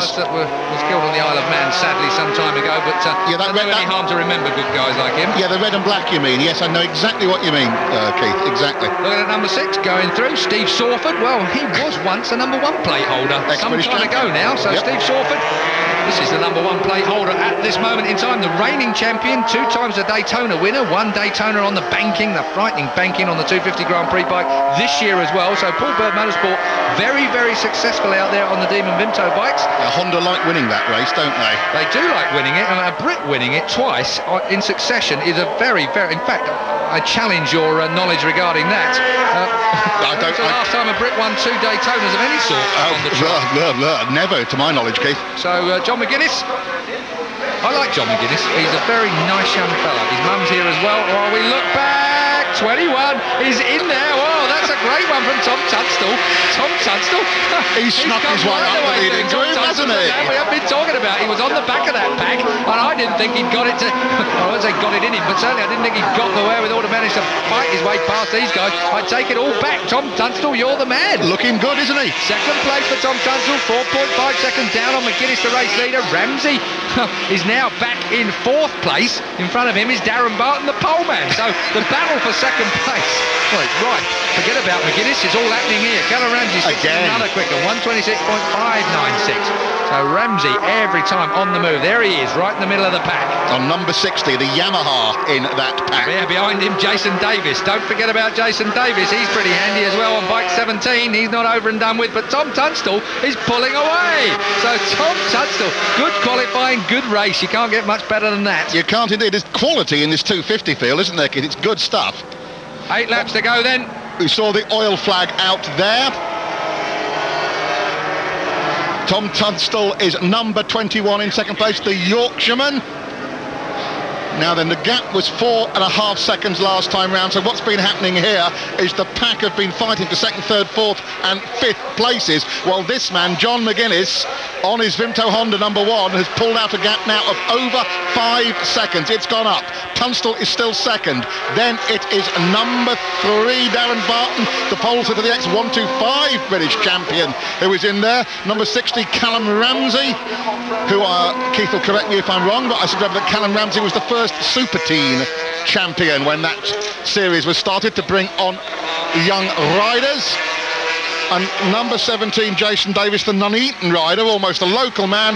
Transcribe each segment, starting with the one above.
Yes. That was killed on the Isle of Man, sadly, some time ago, but yeah, doesn't do any harm to remember good guys like him. Yeah, the red and black, you mean? Yes, I know exactly what you mean, Keith, exactly. Look at number 6 going through, Steve Sawford. Well, he was once a number 1 plate holder some time ago now, so yep. Steve Sawford, this is the number 1 plate holder at this moment in time, the reigning champion, 2 times a Daytona winner, 1 Daytona on the banking, the frightening banking on the 250 Grand Prix bike this year as well. So Paul Bird Motorsport, very, very successful out there on the Demon Vimto bikes. Yeah, Honda like winning that race, don't they? They do like winning it, and a Brit winning it twice in succession is a very, very, in fact, I challenge your knowledge regarding that. When's the last time a Brit won 2 Daytonas of any sort on the track? Never, to my knowledge, Keith. So John McGuinness, I like John McGuinness. He's a very nice young fella. His mum's here as well. Oh, we look back. 21 is in there. Oh, that's a great one from Tom Tunstall. Tom Tunstall. He's snuck his way up the leading group, hasn't he? We have been talking about. He was on the back of that pack, and I didn't think he'd got it to. I won't say got it in him, but certainly I didn't think he'd got the wherewithal to manage to fight his way past these guys. I take it all back. Tom Tunstall, you're the man. Looking good, isn't he? Second place for Tom Tunstall. 4.5 seconds down on McGuinness, the race leader. Ramsey is now back in 4th place. In front of him is Darren Barton, the pole man. So the battle for second place. Right. Forget about McGuinness. It's all happening here. Callum Ramsey again. Another quicker. 126.596. So Ramsey every time on the move. There he is, right in the middle of the pack. On number 60, the Yamaha in that pack. Yeah, behind him, Jason Davis. Don't forget about Jason Davis. He's pretty handy as well on bike 17. He's not over and done with, but Tom Tunstall is pulling away. So Tom Tunstall, good qualifying, good race. You can't get much better than that. You can't indeed. There's quality in this 250 field, isn't there, kid? It's good stuff. 8 laps to go then. We saw the oil flag out there. Tom Tunstall is number 21 in second place, the Yorkshireman. Now then, the gap was 4.5 seconds last time round, so what's been happening here is the pack have been fighting for 2nd, 3rd, 4th and 5th places, while this man, John McGuinness, on his Vimto Honda number 1, has pulled out a gap now of over 5 seconds. It's gone up. Tunstall is still second. Then it is number 3, Darren Barton, the pole sitter, the ex-125 British champion, who is in there. Number 60, Callum Ramsey, who, Keith will correct me if I'm wrong, but I should remember that Callum Ramsey was the first Super Teen champion when that series was started to bring on young riders. And number 17, Jason Davis, the Nuneaton rider, almost a local man,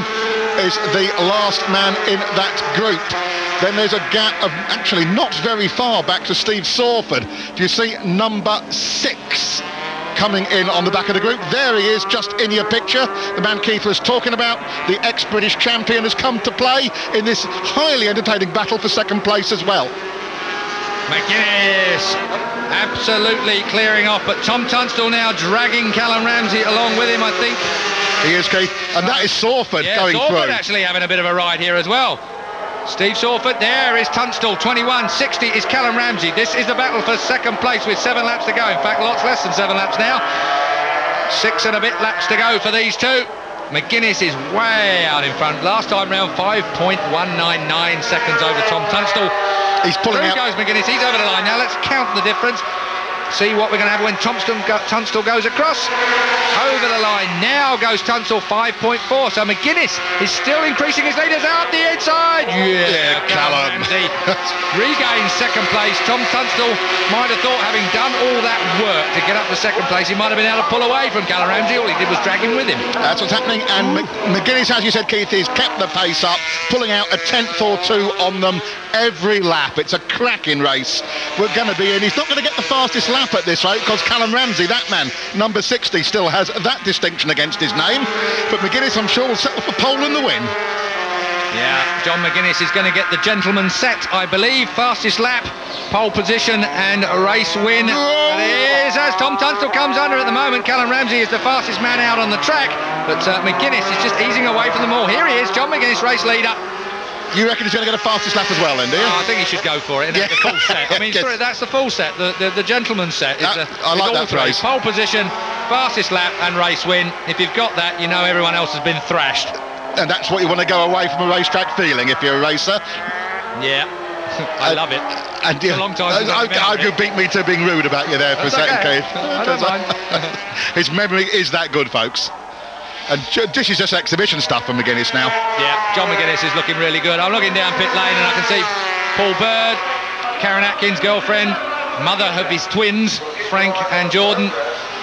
is the last man in that group. Then there's a gap of actually not very far back to Steve Sawford. Do you see number 6 coming in on the back of the group? There he is, just in your picture. The man Keith was talking about, the ex-British champion, has come to play in this highly entertaining battle for second place as well. McGuinness absolutely clearing off, but Tom Tunstall now dragging Callum Ramsey along with him, I think. He is, Keith, and that is Sawford going through. Sawford actually having a bit of a ride here as well. Steve Sawford, there is Tunstall, 21, 60 is Callum Ramsey. This is the battle for second place with 7 laps to go. In fact, lots less than 7 laps now. 6 and a bit laps to go for these two. McGuinness is way out in front. Last time round, 5.199 seconds over Tom Tunstall. He's pulling out. There goes McGuinness, he's over the line now. Let's count the difference. See what we're going to have when Tunstall goes across. Over the line, now goes Tunstall, 5.4. So McGuinness is still increasing his lead. Is out the inside. Yeah, Callum. Ramsey regains second place. Tom Tunstall might have thought, having done all that work to get up to second place, he might have been able to pull away from Callum Ramsey. All he did was drag him with him. That's what's happening. And McGuinness, as you said, Keith, he's kept the pace up, pulling out a 10th or 2 on them every lap. It's a cracking race. We're going to be in. He's not going to get the fastest lap at this rate because Callum Ramsey, that man, number 60, still has that distinction against his name. But McGuinness, I'm sure, will settle for pole in the win. Yeah, John McGuinness is going to get the gentleman's set, I believe. Fastest lap, pole position and race win. But it is as Tom Tunstall comes under at the moment. Callum Ramsey is the fastest man out on the track, but McGuinness is just easing away from them all. Here he is, John McGuinness, race leader. You reckon he's going to get a fastest lap as well, then, do you? I think he should go for it. Yeah. The full set. I mean, that's the full set, the gentleman's set. I like that phrase. Pole position, fastest lap and race win. If you've got that, you know everyone else has been thrashed. And that's what you want to go away from a racetrack feeling if you're a racer. Yeah. I love it. And it's a long time you beat me to being rude about you there for a second, Keith. I don't mind. His memory is that good, folks. And this is just exhibition stuff from McGuinness now. Yeah, John McGuinness is looking really good. I'm looking down pit lane and I can see Paul Bird, Karen Atkins' girlfriend, mother of his twins, Frank and Jordan,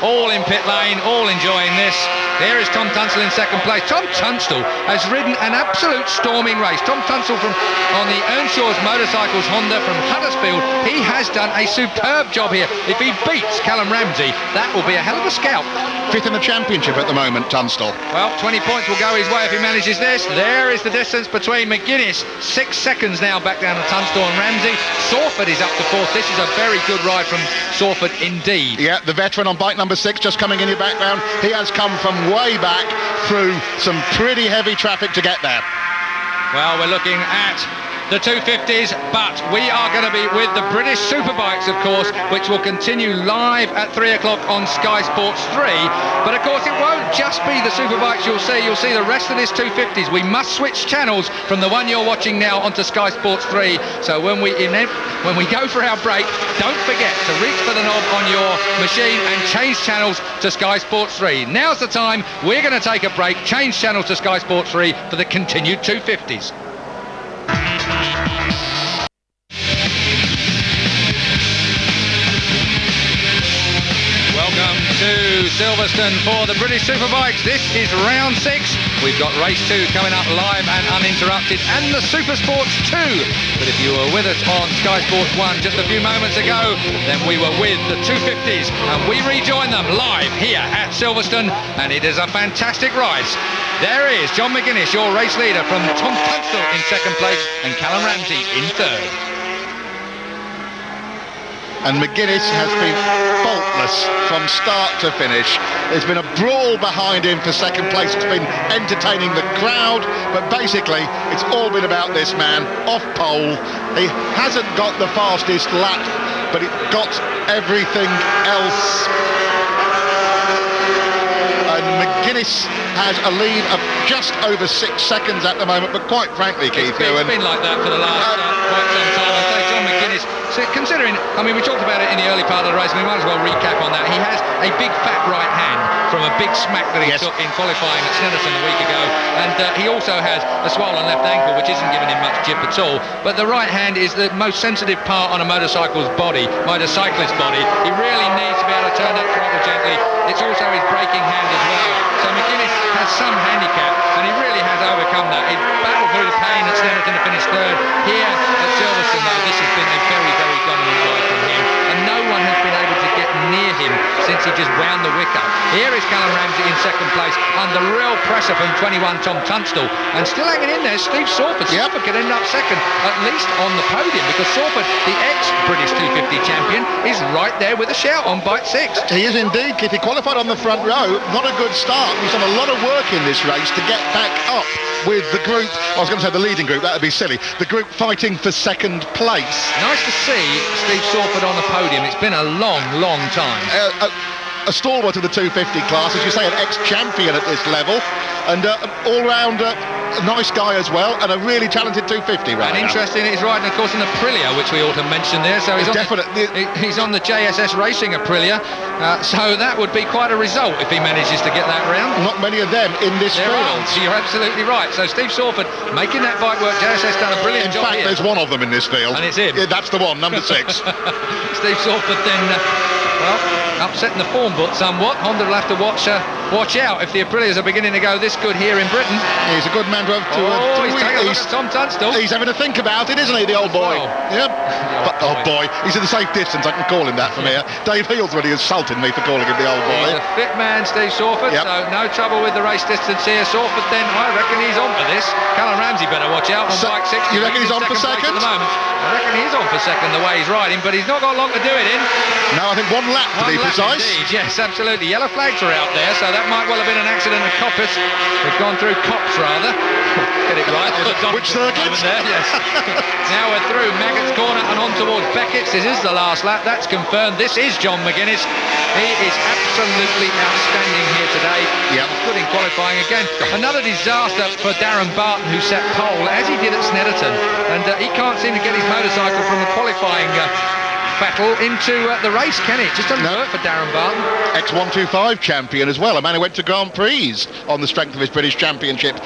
all in pit lane, all enjoying this. Here is Tom Tunstall in second place. Tom Tunstall has ridden an absolute storming race. Tom Tunstall on the Earnshaw's Motorcycles Honda from Huddersfield. He has done a superb job here. If he beats Callum Ramsey, that will be a hell of a scalp. Fifth in the championship at the moment, Tunstall. Well, 20 points will go his way if he manages this. There is the distance between McGuinness. 6 seconds now back down to Tunstall and Ramsey. Sawford is up to fourth. This is a very good ride from Sawford indeed. Yeah, the veteran on bike number 6 just coming in your background. He has come from way back through some pretty heavy traffic to get there. Well, we're looking at the 250s, but we are going to be with the British Superbikes, of course, which will continue live at 3 o'clock on Sky Sports 3. But of course, it won't just be the Superbikes you'll see the rest of this 250s. We must switch channels from the one you're watching now onto Sky Sports 3. So when we go for our break, don't forget to reach for the knob on your machine and change channels to Sky Sports 3. Now's the time. We're going to take a break, change channels to Sky Sports 3 for the continued 250s. Welcome to Silverstone for the British Superbikes. This is round 6. We've got race 2 coming up live and uninterrupted, and the Super Sports 2. But if you were with us on Sky Sports 1 just a few moments ago, then we were with the 250s, and we rejoin them live here at Silverstone, and it is a fantastic ride. There is John McGuinness, your race leader, from Tom Tunstall in second place and Callum Ramsey in third. And McGuinness has been faultless from start to finish. There's been a brawl behind him for second place. It's been entertaining the crowd, but basically it's all been about this man off pole. He hasn't got the fastest lap, but it got everything else. And McGuinness has a lead of just over 6 seconds at the moment, but quite frankly, Keith, it's been like that for the last quite some time. I say John McGuinness, considering, I mean, we talked about it in the early part of the race, we might as well recap on that. He has a big fat right hand from a big smack that he took in qualifying at Snetterton a week ago, and he also has a swollen left ankle, which isn't giving him much jip at all. But the right hand is the most sensitive part on a motorcyclist's body. He really needs to be able to turn that throttle gently. It's also his braking hand as well. So McGuinness has some handicap, and he really has overcome that. He battled through the pain at Snetterton to finish third. Here at Silverstone, though, this has been a very, very dominant ride from him, and no one has been able to get near him since he just wound the wick up. Here is Callum Ramsey in second place under real pressure from 21 Tom Tunstall, and still hanging in there, Steve Sawford. Sawford could end up second, at least on the podium, because Sawford, the ex-British 250 champion, is right there with a shout on bike 6. He is indeed, Kit. He qualified on the front row. Not a good start. He's done a lot of work in this race to get back up with the group. I was going to say the leading group, that would be silly. The group fighting for second place. Nice to see Steve Sawford on the podium. It's been a long, long time. A stalwart of the 250 class, as you say, an ex-champion at this level, and all-round nice guy as well, and a really talented 250 rider. And interesting, he's riding, of course, in Aprilia, which we ought to mention there. So he's he's on the JSS Racing Aprilia, so that would be quite a result if he manages to get that round. Not many of them in this field. You're absolutely right. So Steve Sawford making that bike work. JSS done a brilliant job here. In fact, there's one of them in this field. And it's him. Yeah, that's the one, number 6. Steve Sawford then, well, upsetting the form book somewhat. Honda will have to watch out if the Aprilias are beginning to go this good here in Britain. He's a good man to have he's taking a look at Tom Tunstall. He's having to think about it, isn't he, the old boy? Yep. But old boy. He's in the safe distance. I can call him that from here. Dave Heal's already insulted me for calling him the old boy. He's a fit man, Steve Sawford, so no trouble with the race distance here. Sawford then, I reckon he's on for this. Callum Ramsey better watch out on bike 6. You reckon he's on for second? At the moment. I reckon he's on for second the way he's riding, but he's not got long to do it in. No, I think one lap to be precise. Indeed, yes, absolutely. Yellow flags are out there, so that might well have been an accident at Coppice. We've gone through Cops, rather. Get it right. Which circuit? There, yes. Now we're through Maggott's Corner and on towards Beckett's. This is the last lap. That's confirmed. This is John McGuinness. He is absolutely outstanding here today. Yep. Good in qualifying again. Another disaster for Darren Barton, who set pole, as he did at Snetterton. And he can't seem to get his motorcycle from the qualifying battle into the race, can it? Just doesn't work for Darren Barton. Ex-125 champion as well, a man who went to Grand Prix on the strength of his British Championship.